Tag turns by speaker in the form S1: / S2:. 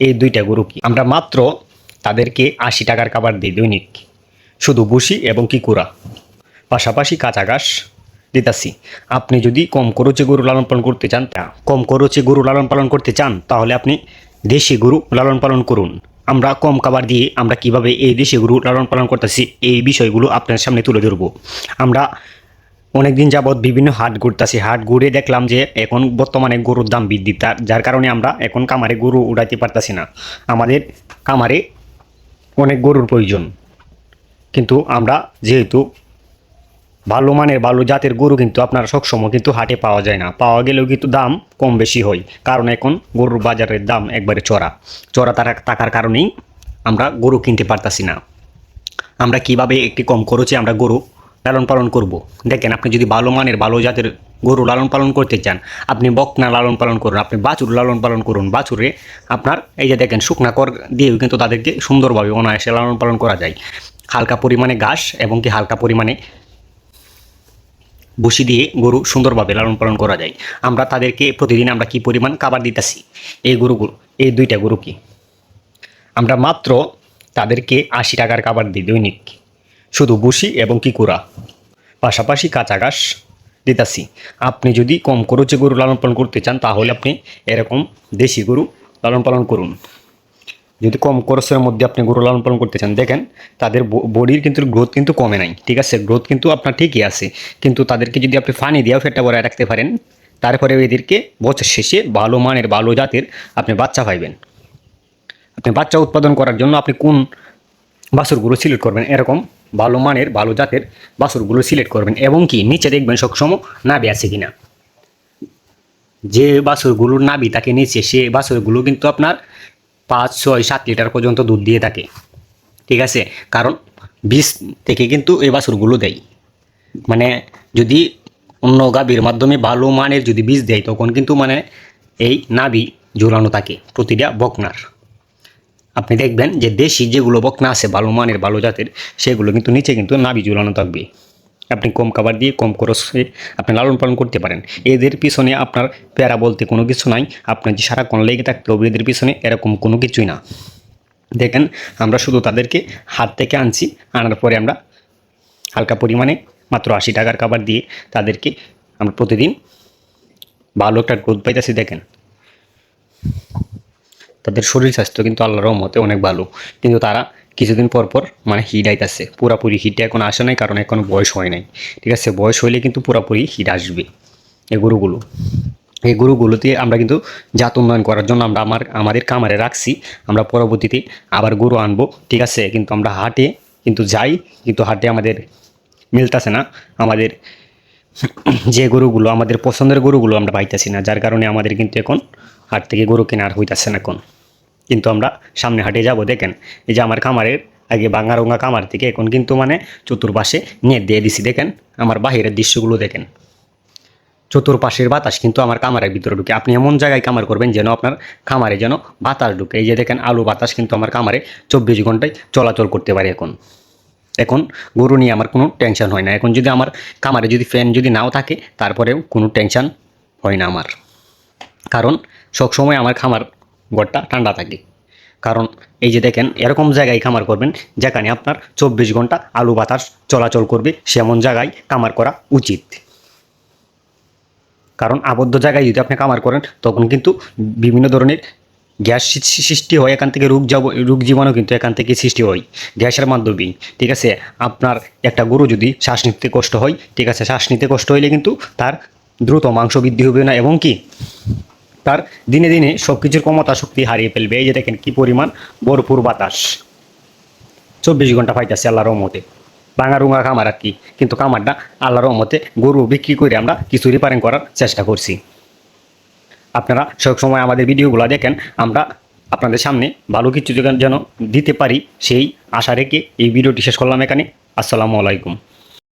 S1: এই দুইটা গরু কি আমরা মাত্র তাদেরকে ৮০ টাকার খাবার দিই দৈনিক, শুধু ভুসি এবং কি কুড়া, পাশাপাশি কাঁচা ঘাস দিতাছি। আপনি যদি কম খরচে গরু লালন পালন করতে চান, তাহলে আপনি দেশি গরু লালন পালন করুন। আমরা কম খাবার দিয়ে আমরা কিভাবে এই দেশি গরু লালন পালন করতেছি এই বিষয়গুলো আপনার সামনে তুলে ধরবো। আমরা অনেকদিন যাবৎ বিভিন্ন হাট ঘুরতেছি, হাট ঘুরে দেখলাম যে এখন বর্তমানে গরুর দাম বৃদ্ধি, যার কারণে আমরা এখন খামারে গরু উড়াইতে পারতাছি না। আমাদের খামারে অনেক গরুর প্রয়োজন, কিন্তু আমরা যেহেতু ভালো মানের ভালো জাতের গরু কিন্তু আপনার সবসময় কিন্তু হাটে পাওয়া যায় না, পাওয়া গেলেও কিন্তু দাম কম বেশি হয়, কারণ এখন গরুর বাজারের দাম একবারে চড়া থাকার কারণেই আমরা গরু কিনতে পারতাছি না। আমরা কিভাবে একটি কম খরচে আমরা গরু লালন পালন করব। দেখেন, আপনি যদি ভালো মানের ভালো জাতের গরু লালন পালন করতে চান, আপনি বকনা লালন পালন করুন, আপনি বাছুর লালন পালন করুন। বাছুরে আপনার এই যে দেখেন শুকনা কর দিয়েও কিন্তু তাদেরকে সুন্দরভাবে অনায়াসে লালন পালন করা যায়। হালকা পরিমাণে ঘাস এবং কি হালকা পরিমাণে ভুসি দিয়ে গরু সুন্দরভাবে লালন পালন করা যায়। আমরা তাদেরকে প্রতিদিন আমরা কি পরিমাণ খাবার দিতেছি, এই দুইটা গরু কি আমরা মাত্র তাদেরকে ৮০ টাকার খাবার দিই দৈনিক, শুধু ভুসি এবং কি কুড়া, পাশাপাশি কাঁচা ঘাস দিতাছি। আপনি যদি কম খরচে গরু লালন পালন করতে চান, তাহলে আপনি এরকম দেশি গরু লালন পালন করুন। যদি কম খরচের মধ্যে আপনি গরু লালন পালন করতে চান, দেখেন তাদের বডির কিন্তু গ্রোথ কিন্তু কমে নাই, ঠিক আছে, গ্রোথ কিন্তু আপনার ঠিকই আছে, কিন্তু তাদেরকে যদি আপনি পানি দিয়েও ফেটটা বড়ায় রাখতে পারেন, তারপরে এদেরকে বছর শেষে ভালো মানের ভালো জাতের আপনি বাচ্চা পাইবেন। আপনি বাচ্চা উৎপাদন করার জন্য আপনি কোন বাছুরগুলো সিলেক্ট করবেন, এরকম ভালো মানের ভালো জাতের বাছুরগুলো সিলেক্ট করবেন, এবং কি নিচে দেখবেন সবসময় নাভি আছে কিনা। যে বাছুরগুলোর নাভি থাকে নিচে, সে বাছুরগুলো কিন্তু আপনার ৫, ৬, ৭ লিটার পর্যন্ত দুধ দিয়ে থাকে, ঠিক আছে, কারণ বীজ থেকে কিন্তু এই বাছুরগুলো দেয়। মানে যদি অন্য গাভীর মাধ্যমে ভালো মানের যদি বীজ দেয়, তখন কিন্তু মানে এই নাভি ঝুলানো থাকে প্রতিটা বকনার। আপনি দেখবেন যে দেশি যেগুলো বকনা আছে ভালো মানের ভালো জাতের, সেগুলো কিন্তু নিচে কিন্তু নাভি ঝুলানো থাকবে। আপনি কম খাবার দিয়ে কম খরচে আপনি লালন পালন করতে পারেন। এদের পিছনে আপনার প্যারা বলতে কোনো কিছু নাই, আপনার যে সারাক্ষণ লেগে থাকতে হবে এদের পিছনে, এরকম কোনো কিছুই না। দেখেন, আমরা শুধু তাদেরকে হাত থেকে আনছি, আনার পরে আমরা হালকা পরিমাণে মাত্র ৮০ টাকার খাবার দিয়ে তাদেরকে আমরা প্রতিদিন ভালো একটা গ্রোথ পাইতেছি। দেখেন, তাদের শরীর স্বাস্থ্য কিন্তু আল্লাহর রহমতে অনেক ভালো, কিন্তু তারা কিছুদিন পর পর মানে হিট আইতাছে। পুরাপুরি হিটে এখন আসে নাই, কারণ এখন বয়স হয় নাই, ঠিক আছে, বয়স হইলে কিন্তু পুরাপুরি হিট আসবে। এই গরুগুলোতে আমরা কিন্তু জাত উন্নয়ন করার জন্য আমরা আমাদের খামারে রাখছি। আমরা পরবর্তীতে আবার গরু আনবো, ঠিক আছে, কিন্তু আমরা হাটে কিন্তু যাই, কিন্তু হাটে আমাদের মিলতেছে না। আমাদের যে গরুগুলো আমাদের পছন্দের গরুগুলো আমরা পাইতেছি না, যার কারণে আমাদের কিন্তু এখন হাট থেকে গরু কেনা আর হইতেছে না এখন। কিন্তু আমরা সামনে হাটে যাব। দেখেন, এই যে আমার খামারের আগে ভাঙা খামার থেকে এখন কিন্তু মানে চতুর্পাশে নেট দিয়ে দিছি। দেখেন আমার বাহিরের দৃশ্যগুলো দেখেন, চতুর্পাশের বাতাস কিন্তু আমার খামারের ভিতরে ঢুকে। আপনি এমন জায়গায় খামার করবেন যেন আপনার খামারে যেন বাতাস ঢুকে। এই যে দেখেন আলু বাতাস কিন্তু আমার খামারে ২৪ ঘন্টায় চলাচল করতে পারে। এখন গরু নিয়ে আমার কোনো টেনশন হয় না। এখন যদি আমার খামারে যদি ফ্যান যদি নাও থাকে, তারপরেও কোনো টেনশন হয় না আমার, কারণ সবসময় আমার খামার ঘরটা ঠান্ডা থাকে। কারণ এই যে দেখেন, এরকম জায়গায় খামার করবেন যেখানে আপনার ২৪ ঘন্টা আলু বাতাস চলাচল করবে, সেমন জায়গায় খামার করা উচিত। কারণ আবদ্ধ জায়গায় যদি আপনি খামার করেন, তখন কিন্তু বিভিন্ন ধরনের গ্যাস সৃষ্টি হয়, এখান থেকে রোগ জীবাণু কিন্তু এখান থেকে সৃষ্টি হয় গ্যাসের মাধ্যমেই, ঠিক আছে। আপনার একটা গরু যদি শ্বাস নিতে কষ্ট হয়, ঠিক আছে, শ্বাস নিতে কষ্ট হইলে কিন্তু তার দ্রুত মাংস বৃদ্ধি হবে না, এবং কি তার দিনে দিনে সব কিছুর ক্ষমতা শক্তি হারিয়ে ফেলবে। এই যে দেখেন কি পরিমাণ ভরপুর বাতাস ২৪ ঘন্টা পাইতেছে আল্লাহর রহমতে। ভাঙা খামার আর কি, কিন্তু খামারটা আল্লাহর রহমতে গরু বিক্রি করে আমরা কিছু রিপেয়ারিং করার চেষ্টা করছি। আপনারা সবসময় আমাদের ভিডিওগুলো দেখেন, আমরা আপনাদের সামনে ভালো কিছু যেন দিতে পারি, সেই আশা রেখে এই ভিডিওটি শেষ করলাম এখানে। আসসালামু আলাইকুম।